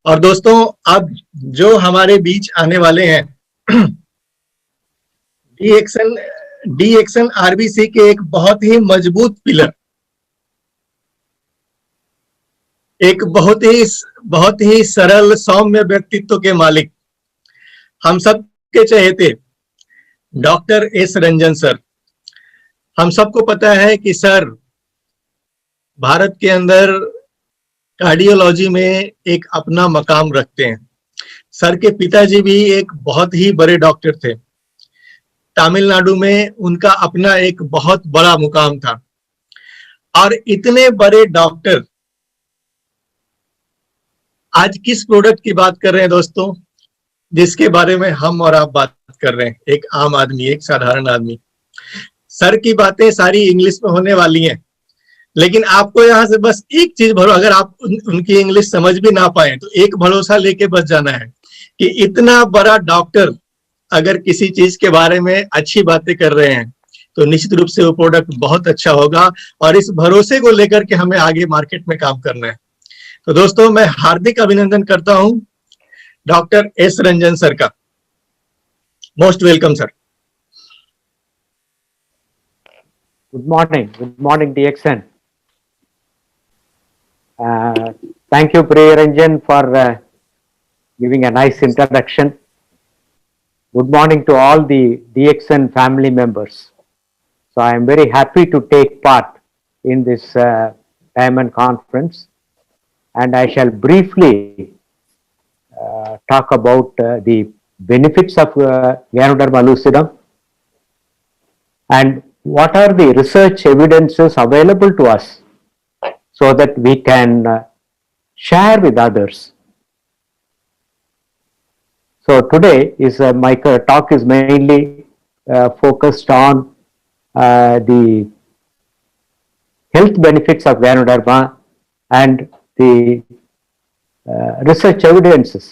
और दोस्तों अब जो हमारे बीच आने वाले हैं डी एक्शन आरबीसी के एक बहुत ही मजबूत पिलर, एक बहुत ही सरल सौम्य व्यक्तित्व के मालिक, हम सब के चहेते डॉक्टर एस रंजन सर। हम सबको पता है कि सर भारत के अंदर कार्डियोलॉजी में एक अपना मकाम रखते हैं। सर के पिताजी भी एक बहुत ही बड़े डॉक्टर थे। तमिलनाडु में उनका अपना एक बहुत बड़ा मुकाम था। और इतने बड़े डॉक्टर आज किस प्रोडक्ट की बात कर रहे हैं दोस्तों, जिसके बारे में हम और आप बात कर रहे हैं, एक आम आदमी, एक साधारण आदमी। सर की बातें सारी इंग्लिश में होने वाली हैं, लेकिन आपको यहाँ से बस एक चीज भरो, अगर आप उनकी इंग्लिश समझ भी ना पाए तो एक भरोसा लेके बस जाना है कि इतना बड़ा डॉक्टर अगर किसी चीज के बारे में अच्छी बातें कर रहे हैं तो निश्चित रूप से वो प्रोडक्ट बहुत अच्छा होगा। और इस भरोसे को लेकर के हमें आगे मार्केट में काम करना है। तो दोस्तों मैं हार्दिक अभिनंदन करता हूं डॉक्टर एस रंजन सर का। Most welcome sir. Good morning DXN. Thank you Priyaranjan for giving a nice introduction. Good morning to all the DXN family members. So I am very happy to take part in this Diamond Conference, and I shall briefly talk about the benefits of Ganoderma lucidum and what are the research evidences available to us so that we can share with others. So today is my talk is mainly focused on the health benefits of Ganoderma and the research evidences.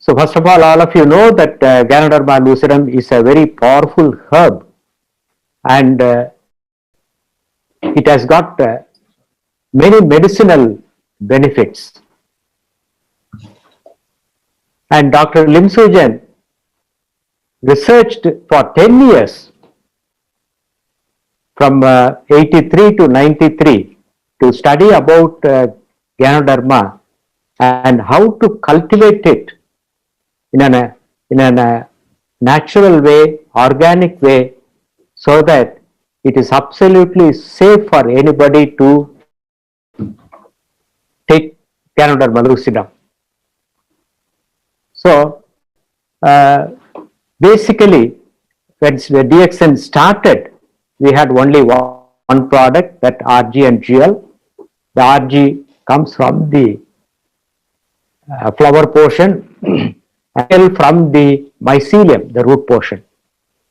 So first of all of you know that Ganoderma lucidum is a very powerful herb, and it has got many medicinal benefits. And Dr. Lim Sujan researched for 10 years from 83 to 93 to study about Ganoderma and how to cultivate it in a natural way, organic way, so that it is absolutely safe for anybody to take Ganoderma lucidum. So basically when the DXN started, we had only one product, that RG and GL. The RG comes from the flower portion and from the mycelium, the root portion.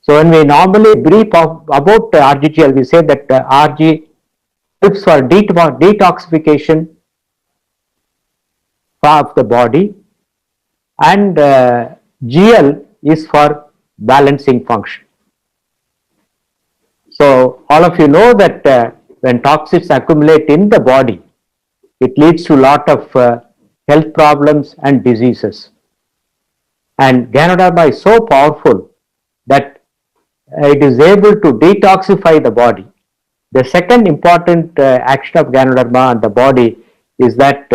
So when we normally brief about RGGL, we say that RG helps for detoxification of the body, and GL is for balancing function. So all of you know that when toxins accumulate in the body, it leads to a lot of health problems and diseases. And Ganoderma is so powerful that it is able to detoxify the body. The second important action of Ganoderma on the body is that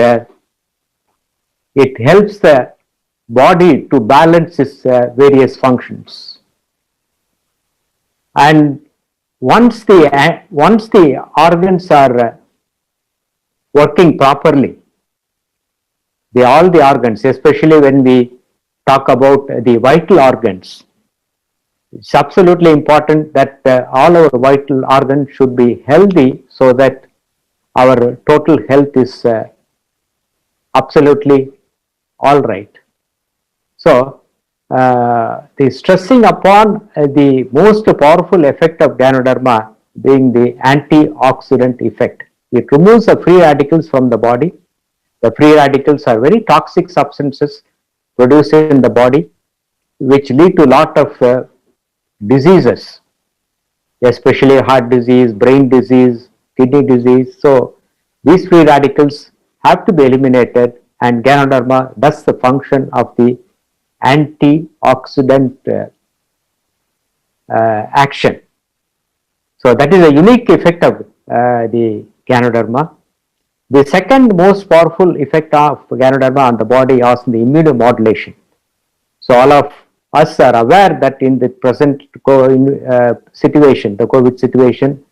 it helps the body to balance its various functions. And once the organs are working properly, all the organs, especially when we talk about the vital organs, it's absolutely important that all our vital organs should be healthy so that our total health is absolutely all right. So the stressing upon the most powerful effect of Ganoderma being the antioxidant effect. It removes the free radicals from the body. The free radicals are very toxic substances produced in the body, which lead to a lot of diseases, especially heart disease, brain disease, kidney disease. So these free radicals have to be eliminated, and Ganoderma does the function of the antioxidant action. So that is a unique effect of the Ganoderma. The second most powerful effect of Ganoderma on the body is the immunomodulation. So all of us are aware that in the present situation, the COVID situation,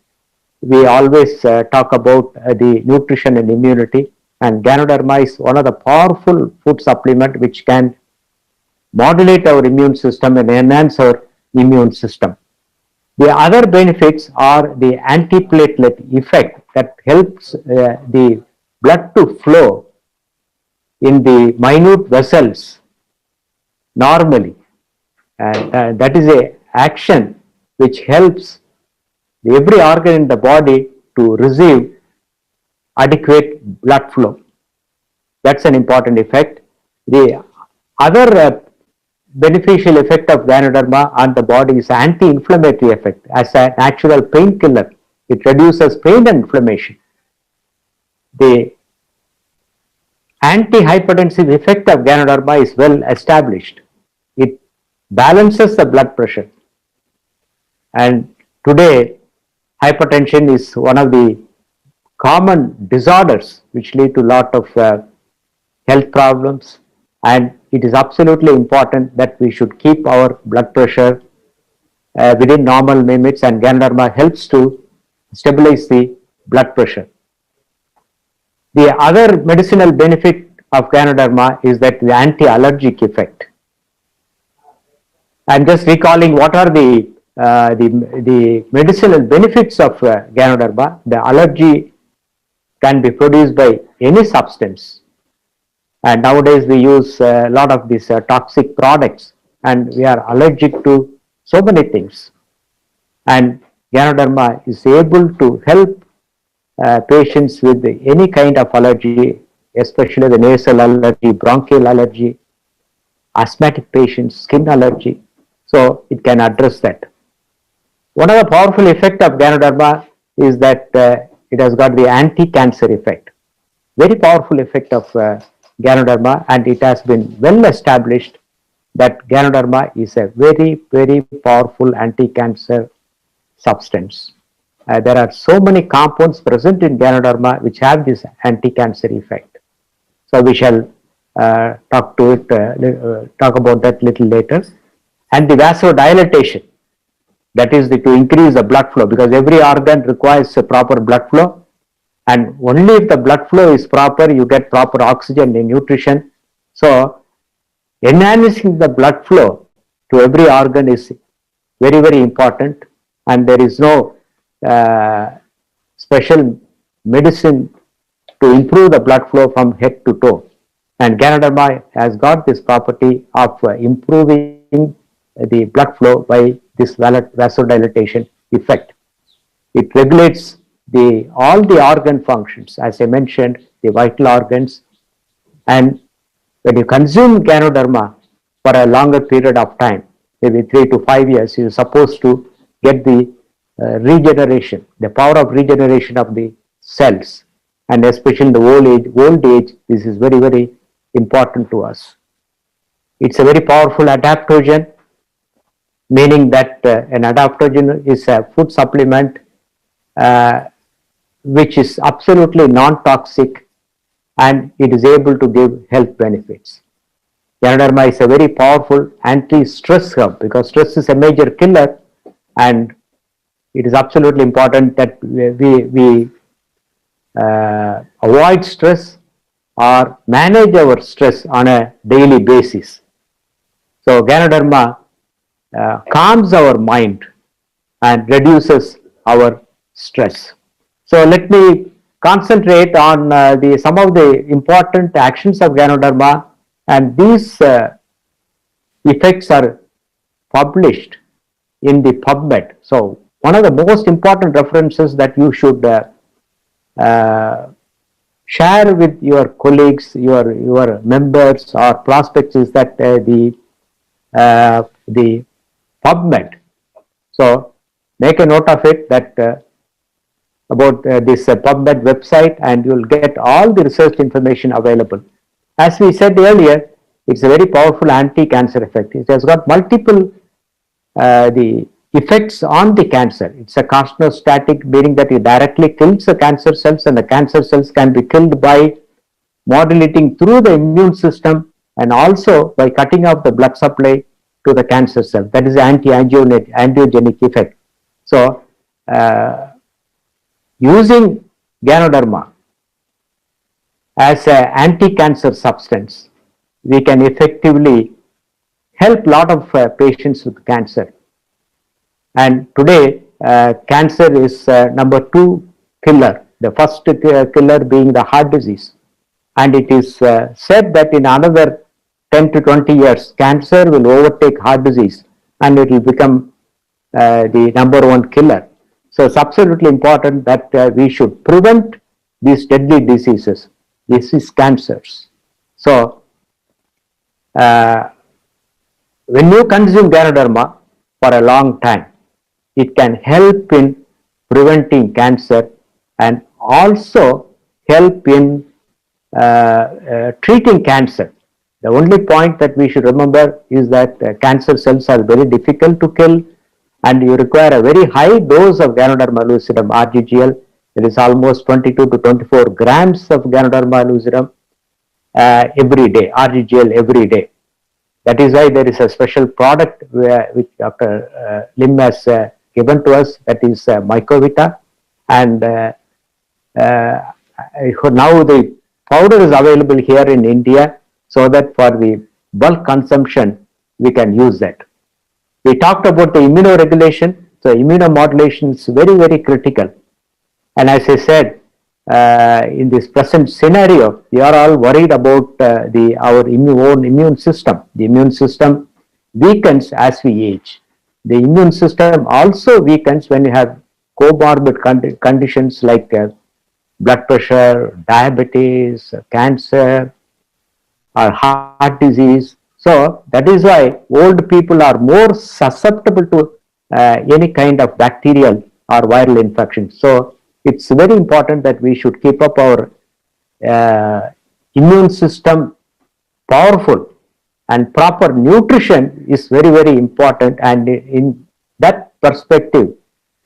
we always talk about the nutrition and immunity, and Ganoderma is one of the powerful food supplement which can modulate our immune system and enhance our immune system. The other benefits are the antiplatelet effect that helps the blood to flow in the minute vessels normally, and that is a action which helps every organ in the body to receive adequate blood flow. That's an important effect. The other beneficial effect of Ganoderma on the body is anti-inflammatory effect. As a natural painkiller, it reduces pain and inflammation. The anti-hypertensive effect of Ganoderma is well established. It balances the blood pressure, and today hypertension is one of the common disorders which lead to a lot of health problems, and it is absolutely important that we should keep our blood pressure within normal limits, and Ganoderma helps to stabilize the blood pressure. The other medicinal benefit of Ganoderma is that the anti-allergic effect. I am just recalling what are the medicinal benefits of Ganoderma. The allergy can be produced by any substance, and nowadays we use a lot of these toxic products, and we are allergic to so many things, and Ganoderma is able to help patients with any kind of allergy, especially the nasal allergy, bronchial allergy, asthmatic patients, skin allergy. So it can address that. One of the powerful effects of Ganoderma is that it has got the anti-cancer effect. Very powerful effect of Ganoderma, and it has been well established that Ganoderma is a very, very powerful anti-cancer substance. There are so many compounds present in Ganoderma which have this anti-cancer effect. So we shall talk about that little later. And the vasodilatation, that is to increase the blood flow, because every organ requires a proper blood flow, and only if the blood flow is proper, you get proper oxygen and nutrition. So enhancing the blood flow to every organ is very, very important, and there is no special medicine to improve the blood flow from head to toe. And Ganoderma has got this property of improving the blood flow by this vasodilatation effect. It regulates all the organ functions, as I mentioned, the vital organs. And when you consume Ganoderma for a longer period of time, maybe 3 to 5 years, you are supposed to get the regeneration, the power of regeneration of the cells, and especially in the old age, this is very, very important to us. It's a very powerful adaptogen, meaning that an adaptogen is a food supplement which is absolutely non-toxic, and it is able to give health benefits. Ganoderma is a very powerful anti-stress herb, because stress is a major killer, and it is absolutely important that we avoid stress or manage our stress on a daily basis. So Ganoderma calms our mind and reduces our stress. So let me concentrate on some of the important actions of Ganoderma, and these effects are published in the PubMed. So one of the most important references that you should share with your colleagues, your members or prospects is that the PubMed. So make a note of it, that about this PubMed website, and you'll get all the research information available. As we said earlier, it's a very powerful anti-cancer effect. It has got multiple the effects on the cancer. It's a carcinostatic, meaning that it directly kills the cancer cells, and the cancer cells can be killed by modulating through the immune system and also by cutting off the blood supply to the cancer cell. That is the anti-angiogenic effect. So, using Ganoderma as an anti-cancer substance, we can effectively help a lot of patients with cancer. And today, cancer is number 2 killer, the first killer being the heart disease. And it is said that in another 10 to 20 years, cancer will overtake heart disease and it will become the number 1 killer. So it's absolutely important that we should prevent these deadly diseases. This is cancers. So when you consume Ganoderma for a long time, it can help in preventing cancer and also help in treating cancer. The only point that we should remember is that cancer cells are very difficult to kill, and you require a very high dose of Ganoderma lucidum RGGL. It is almost 22 to 24 grams of Ganoderma lucidum every day, RGGL every day. That is why there is a special product which Dr. Lim has given to us, that is Mycovita, and now the powder is available here in India, so that for the bulk consumption we can use that. We talked about the immunoregulation, so immunomodulation is very, very critical. And as I said, in this present scenario, we are all worried about our own immune system. The immune system weakens as we age. The immune system also weakens when you have comorbid conditions like blood pressure, diabetes, cancer, or heart disease. So that is why old people are more susceptible to any kind of bacterial or viral infection. So it's very important that we should keep up our immune system powerful, and proper nutrition is very, very important. And in that perspective,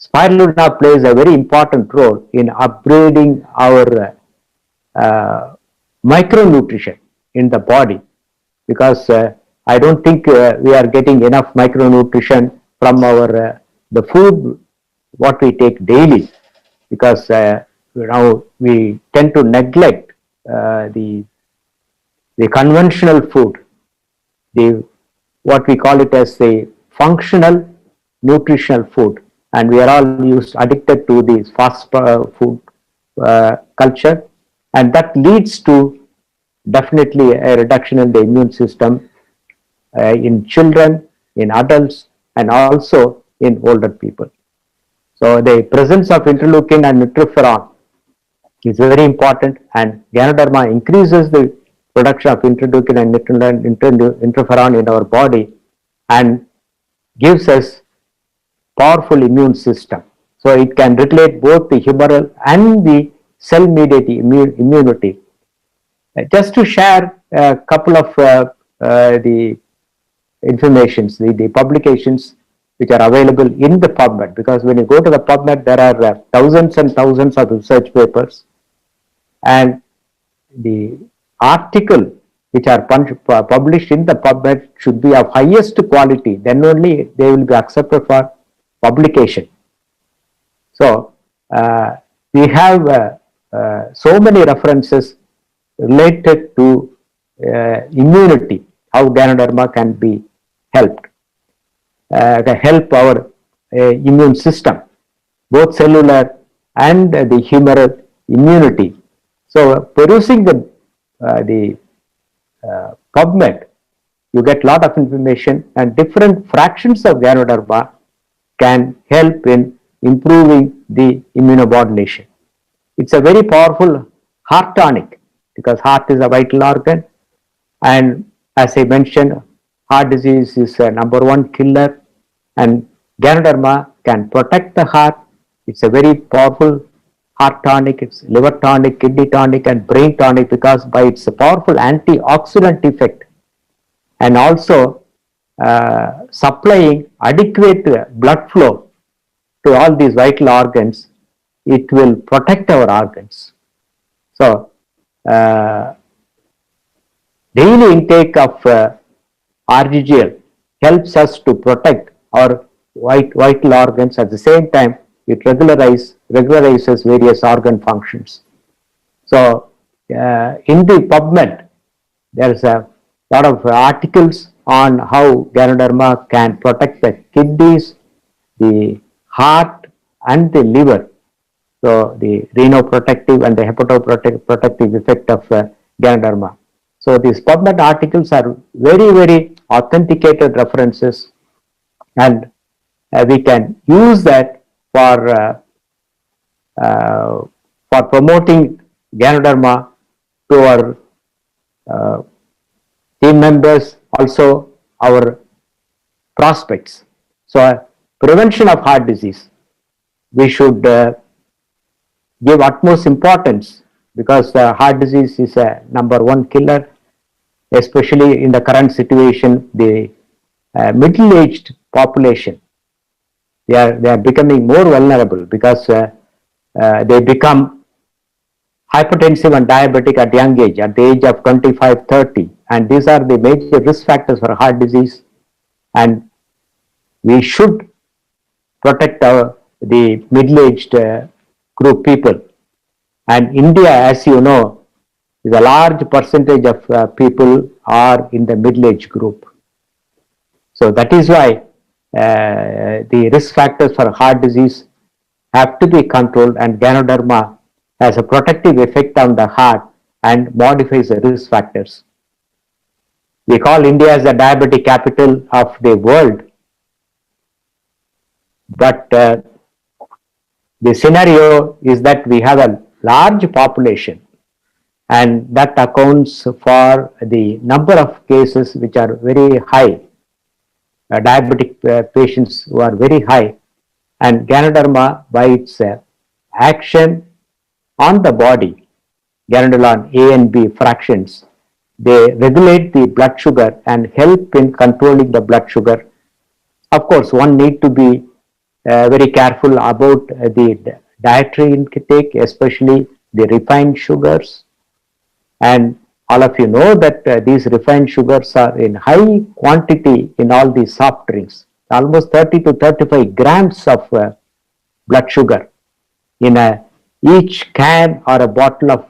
Spirulina plays a very important role in upgrading our micronutrition in the body, because I don't think we are getting enough micronutrition from our the food what we take daily, because now we tend to neglect the conventional food, what we call it as the functional nutritional food, and we are all addicted to this fast food culture, and that leads to definitely a reduction in the immune system in children, in adults, and also in older people. So the presence of interleukin and interferon is very important, and Ganoderma increases the production of interleukin and interferon in our body and gives us powerful immune system. So it can regulate both the humoral and the cell-mediated immunity. Just to share a couple of the informations, the publications which are available in the PubMed, because when you go to the PubMed, there are thousands and thousands of research papers, and the article which are published in the PubMed should be of highest quality, then only they will be accepted for publication. So we have so many references related to immunity, how Ganoderma can be helped, help our immune system, both cellular and the humoral immunity. So perusing the PubMed, you get a lot of information, and different fractions of Ganoderma can help in improving the immunomodulation. It's a very powerful heart tonic, because heart is a vital organ, and as I mentioned, heart disease is a number 1 killer, and Ganoderma can protect the heart. It's a very powerful heart tonic, it's liver tonic, kidney tonic, and brain tonic, because by its powerful antioxidant effect, and also supplying adequate blood flow to all these vital organs, it will protect our organs. So, daily intake of RGGL helps us to protect our vital organs. At the same time, it regularizes various organ functions. So, in the PubMed, there is a lot of articles on how Ganoderma can protect the kidneys, the heart, and the liver. So, the renoprotective and the hepatoprotective effect of Ganoderma. So, these PubMed articles are very, very authenticated references, and we can use that for promoting Ganoderma to our team members, also our prospects. So, prevention of heart disease, we should give utmost importance, because heart disease is a #1 killer, especially in the current situation. The middle-aged population, they are becoming more vulnerable, because they become hypertensive and diabetic at young age, at the age of 25-30, and these are the major risk factors for heart disease. And we should protect the middle-aged group people. And India, as you know, is a large percentage of people are in the middle-age group. So that is why the risk factors for heart disease have to be controlled, and Ganoderma has a protective effect on the heart and modifies the risk factors. We call India as the diabetic capital of the world, but the scenario is that we have a large population, and that accounts for the number of cases which are very high, diabetic patients who are very high. And Ganoderma, by its action on the body, Ganodolon A and B fractions, they regulate the blood sugar and help in controlling the blood sugar. Of course, one need to be very careful about the dietary intake, especially the refined sugars. And all of you know that these refined sugars are in high quantity in all these soft drinks, almost 30 to 35 grams of blood sugar in each can or a bottle of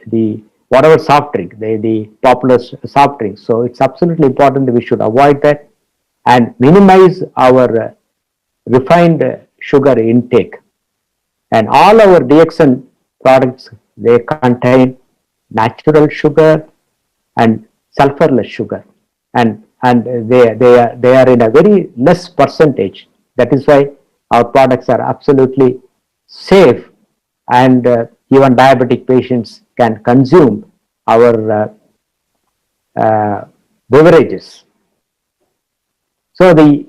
the whatever soft drink, the popular soft drinks. So it's absolutely important that we should avoid that and minimize our refined sugar intake. And all our DXN products, they contain natural sugar and sulfurless sugar, and they are in a very less percentage. That is why our products are absolutely safe, and even diabetic patients can consume our beverages. So the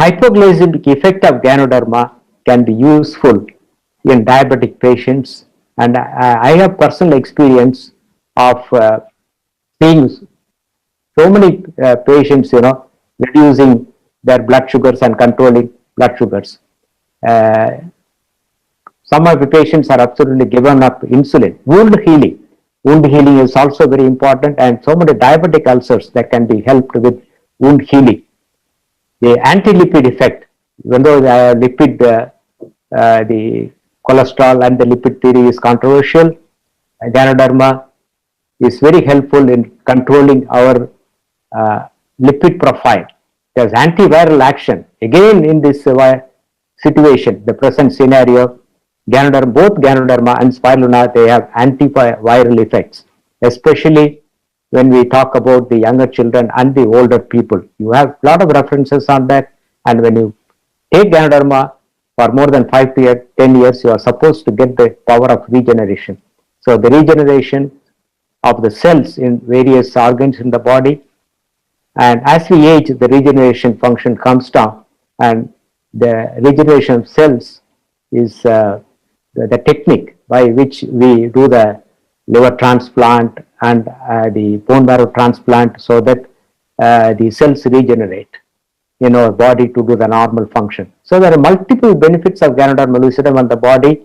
hypoglycemic effect of Ganoderma can be useful in diabetic patients, and I have personal experience of seeing so many patients, reducing their blood sugars and controlling blood sugars. Some of the patients are absolutely given up insulin. Wound healing is also very important, and so many diabetic ulcers that can be helped with wound healing. The anti-lipid effect, even though the cholesterol and the lipid theory is controversial, Ganoderma is very helpful in controlling our lipid profile. There's antiviral action. Again, in this situation, the present scenario, both Ganoderma and Spirulina, they have antiviral effects, especially when we talk about the younger children and the older people. You have a lot of references on that, and when you take Ganoderma for more than 5 to 10 years, you are supposed to get the power of regeneration. So the regeneration of the cells in various organs in the body, and as we age, the regeneration function comes down, and the regeneration of cells is the the technique by which we do the liver transplant and the bone marrow transplant so that the cells regenerate in our body to do the normal function. So there are multiple benefits of Ganoderma lucidum on the body,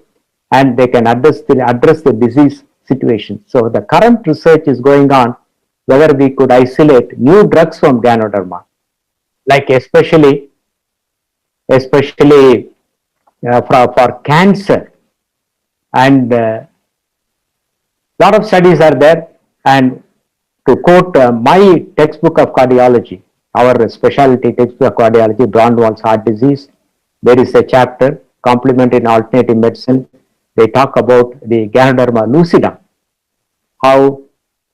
and they can address the disease situation. So the current research is going on whether we could isolate new drugs from Ganoderma, like especially for cancer, and lot of studies are there. And to quote my textbook of cardiology, our specialty textbook of cardiology, Braunwald's heart disease, there is a chapter, complement in alternative medicine. They talk about the Ganoderma lucidum, how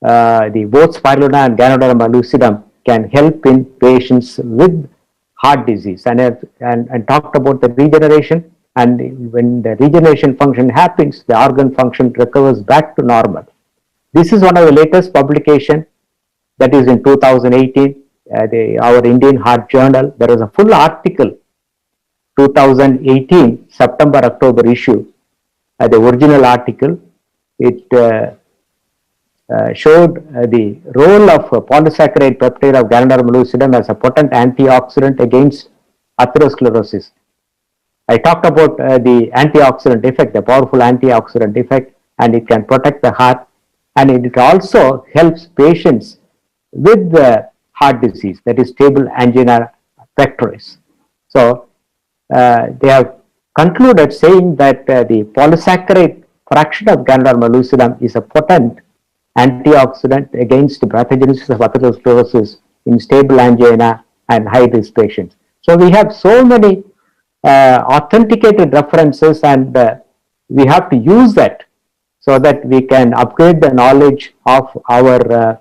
the both spirulina and Ganoderma lucidum can help in patients with heart disease, and talked about the regeneration. And when the regeneration function happens, the organ function recovers back to normal. This is one of the latest publication, that is in 2018, our Indian Heart Journal. There is a full article, 2018 September-October issue. The original article, it showed the role of polysaccharide peptide of Ganoderma lucidum as a potent antioxidant against atherosclerosis. I talked about the antioxidant effect, the powerful antioxidant effect, and it can protect the heart, and it also helps patients with heart disease, that is stable angina pectoris. So they have concluded saying that the polysaccharide fraction of Ganoderma lucidum is a potent antioxidant against the pathogenesis of atherosclerosis in stable angina and high risk patients. So we have so many authenticated references, and we have to use that so that we can upgrade the knowledge of our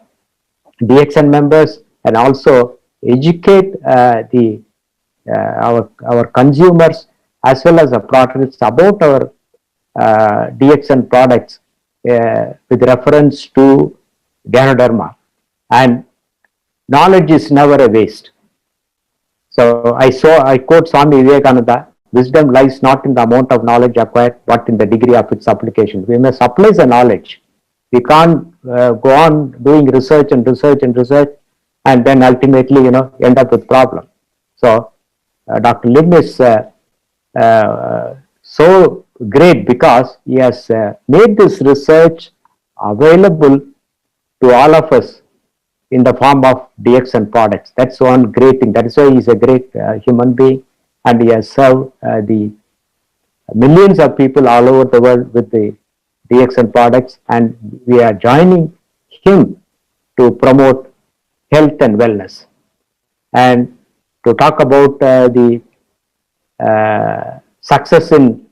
DXN members, and also educate our consumers as well as the products about our DXN products with reference to Ganoderma. And knowledge is never a waste. So I quote Swami Vivekananda, wisdom lies not in the amount of knowledge acquired, but in the degree of its application. We must apply the knowledge. We can't go on doing research and then ultimately, end up with problem. So Dr. Lim is so great because he has made this research available to all of us in the form of DXN products. That's one great thing. That is why he's a great human being, and he has served the millions of people all over the world with the DXN products, and we are joining him to promote health and wellness. And to talk about the success in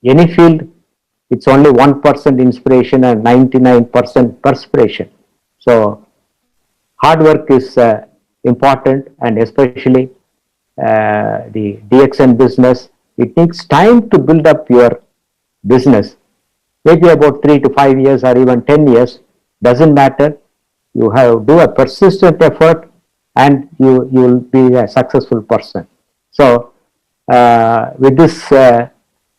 any field, it's only 1% inspiration and 99% perspiration. So hard work is important, and especially the DXN business, it takes time to build up your business. Maybe about 3 to 5 years or even 10 years, doesn't matter. You have do a persistent effort, and you will be a successful person. So with this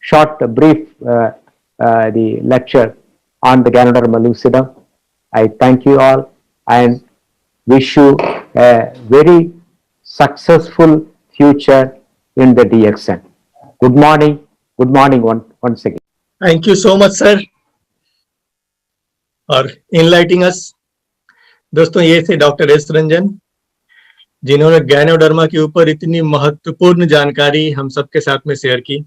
short brief the lecture on the Ganoderma lucidum, I thank you all and wish you a very successful future in the DXN. Good morning once again. Thank you so much, sir, और इनलाइटिंग अस। दोस्तों, ये थे doctor S Ranjan, जिन्होंने ganoderma के ऊपर इतनी महत्वपूर्ण जानकारी हम सबके साथ में शेयर की।